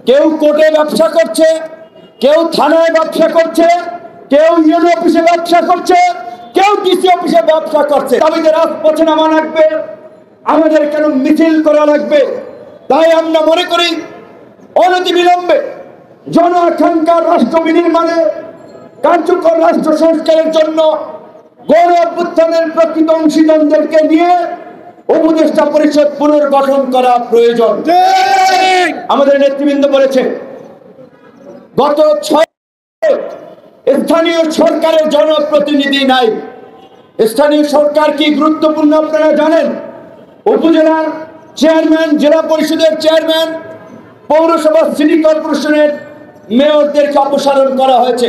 কেউ কোর্টে ব্যবসা করছে, কেউ থানায় ব্যবসা করছে, কেউ ইউনো অফিসে ব্যবসা করছে, কেউ ডিসি অফিসে ব্যবসা করছে। দাবিতে রাজপথে নামা লাগবে, আমাদের কেন মিছিল করা লাগবে? তাই আমরা মনে করি অনতিবিলম্বে জন আকাঙ্ক্ষার রাষ্ট্র বিনির্মাণে কার্যকর রাষ্ট্র সংস্কারের জন্য গণ অভ্যুত্থানের প্রকৃত অংশীদারদেরকে নিয়ে উপদেষ্টা পরিষদ পুনর্গঠন করা প্রয়োজন। আমাদের নেতৃবৃন্দ বলেছে গত 6 স্থানীয় সরকারের জনপ্রতিনিধি নাই। স্থানীয় সরকার কি গুরুত্বপূর্ণ আপনারা জানেন? উপজেলার চেয়ারম্যান, জেলা পরিষদের চেয়ারম্যান, পৌরসভা, সিটি কর্পোরেশনের মেয়রদেরকে অপসারণ করা হয়েছে।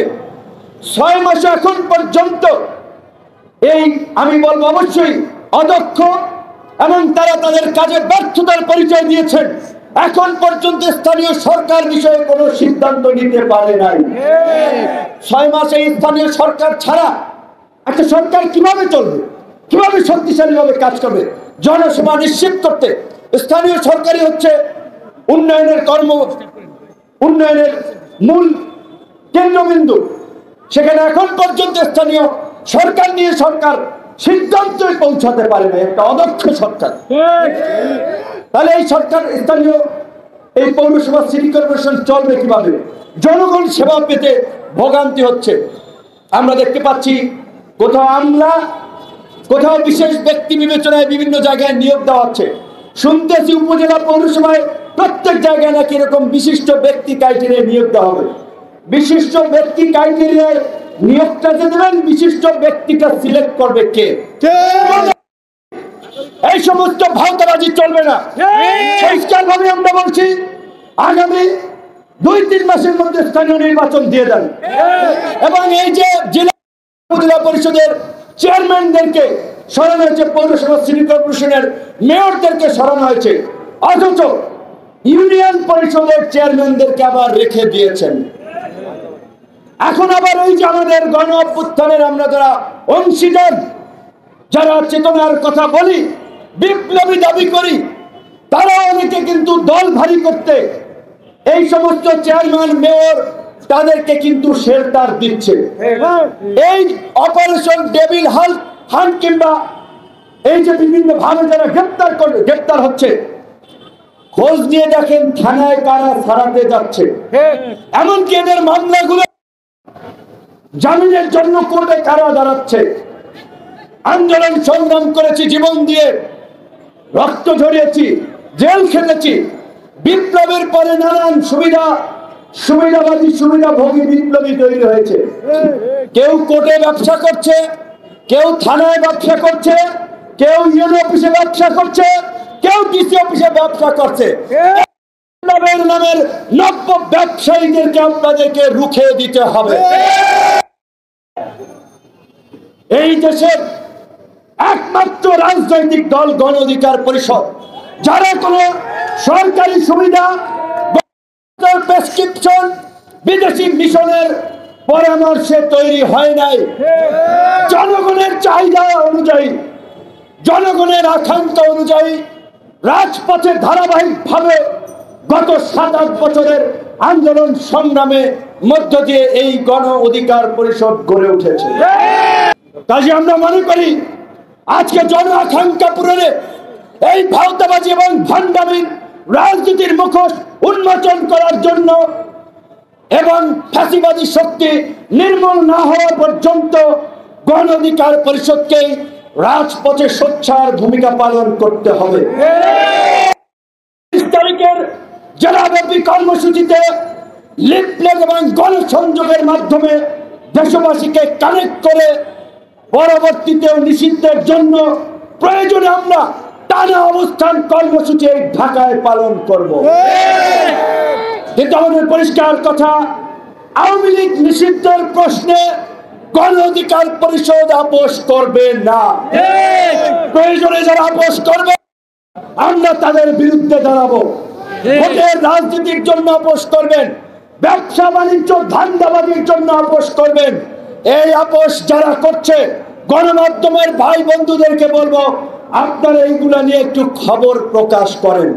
6 মাসে এখন পর্যন্ত এই আমি বলবো অবশ্যই অদক্ষ এবং তারা তাদের কাজে ব্যর্থতার পরিচয় দিয়েছেন। এখন পর্যন্ত স্থানীয় সরকার বিষয়ে কোনো সিদ্ধান্ত নিতে পারে নাই। 6 মাসে স্থানীয় সরকার ছাড়া একটা সরকার কিভাবে চলবে, কিভাবে শক্তিশালীভাবে কাজ করবে? জনসেবা নিশ্চিত করতে স্থানীয় সরকারই হচ্ছে উন্নয়নের মূল কেন্দ্রবিন্দু। সেখানে এখন পর্যন্ত স্থানীয় সরকার নিয়ে সরকার সিদ্ধান্তে পৌঁছাতে পারে না, একটা অদক্ষ সরকার। তাহলে এই সরকার, স্থানীয় এই পৌরসভা, সিটি কর্পোরেশন চলবে কিভাবে? জনগণ সেবা পেতে ভোগান্তি হচ্ছে। আমরা দেখতে পাচ্ছি কোথাও আমলা, কোথাও বিশেষ ব্যক্তি বিবেচনায় বিভিন্ন জায়গায় নিয়োগ দেওয়া হচ্ছে। শুনতেছি উপজেলা পৌরসভায় প্রত্যেক জায়গায় নাকি এরকম বিশিষ্ট ব্যক্তি ক্রাইটেরিয়া নিয়োগ দেওয়া হবে। বিশিষ্ট ব্যক্তি ক্রাইটেরিয়ায় নিয়োগটা যে দেবেন, বিশিষ্ট ব্যক্তিটা সিলেক্ট করবে কে? এই সমস্ত ভাওতাবাজি চলবে না। পরিষ্কারভাবে আমরা বলছি, আগামী 2-3 মাসের মধ্যে স্থানীয় নির্বাচন দিয়ে দেন এবং এই যে জেলা পরিষদের চেয়ারম্যানদেরকে সরানো হয়েছে, পৌরসভা, সিটি কর্পোরেশনের মেয়রদেরকে সরানো হয়েছে, অথচ ইউনিয়ন পরিষদের চেয়ারম্যানদেরকে আবার রেখে দিয়েছেন। এখন আবার এই যে আমাদের গণ অভ্যুত্থানের আমরা যারা অংশীদার, যারা চেতনার কথা বলি, বিপ্লবী দাবি করি, তারা অনেকে কিন্তু দল ভারী করতে এই সমস্ত চেয়ারম্যান, মেয়র তাদেরকে কিন্তু শেল্টার দিচ্ছে। এই অপারেশন ডেভিল হান্ট কিংবা এই যে বিভিন্ন ভাবে যারা গ্রেপ্তার হচ্ছে, খোঁজ নিয়ে দেখেন থানায় কারা ছাড়াতে যাচ্ছে। এমনকি এদের মামলাগুলো জামিনের জন্য কোর্টে কারা দাঁড়াচ্ছে। আন্দোলন সংগ্রাম করেছি, জীবন দিয়ে রক্ত ঝরিয়েছি, জেল খেটেছি। বিপ্লবের পরে নানান সুবিধাভোগী বিপ্লবী তৈরি হয়েছে। কেউ কোর্টে ব্যবসা করছে, কেউ থানায় ব্যবসা করছে, কেউ ইউনো অফিসে ব্যবসা করছে, কেউ ডিসি অফিসে ব্যবসা করছে। বিপ্লবের নামের নব্য ব্যবসায়ীদেরকে আপনাদেরকে রুখে দিতে হবে। এই দেশের একমাত্র রাজনৈতিক দল গণ অধিকার পরিষদ, যারা কোনো সরকারি সুবিধা, প্রেসক্রিপশন, বিদেশি মিশনের পরামর্শে তৈরি হয় নাই। জনগণের চাহিদা অনুযায়ী, জনগণের আকাঙ্ক্ষা অনুযায়ী রাজপথে ধারাবাহিকভাবে গত 7-8 বছরের আন্দোলন সংগ্রামে মধ্য দিয়ে এই গণ অধিকার পরিষদ গড়ে উঠেছে। কাজে আমরা মনে করি আজকে জন আকাঙ্ক্ষা পূরণে এই ভাওতাবাজি এবং ভণ্ডামির রাজনীতির মুখোশ উন্মোচন করার জন্য এবং ফ্যাসিবাদী শক্তি নির্মূল না হওয়া পর্যন্ত গণ অধিকার পরিষদকে রাজপথে সোচ্চার ভূমিকা পালন করতে হবে। 30 তারিখের জেলাব্যাপী কর্মসূচিতে লিফলেট এবং গণসংযোগের মাধ্যমে দেশবাসীকে কানেক্ট করে পরবর্তীতে নিষিদ্ধের জন্য প্রয়োজনে আমরা টানা অবস্থান কর্মসূচি ঢাকায় পালন করব। কিন্তু আমাদের পরিষ্কার কথা, আওয়ামী লীগ নিষিদ্ধের প্রশ্নে গণ অধিকার পরিষদ আপোষ করবে না। প্রয়োজনে যারা আপোষ করবে আমরা তাদের বিরুদ্ধে দাঁড়াবো। ভোটের রাজনীতির জন্য আপোষ করবেন, ব্যবসা বাণিজ্য ধান্দাবাজির জন্য আপোষ করবেন। এই আপোষ যারা করছে, গণমাধ্যমের ভাই বন্ধুদেরকে বলবো, আপনারা এইগুলা নিয়ে একটু খবর প্রকাশ করেন।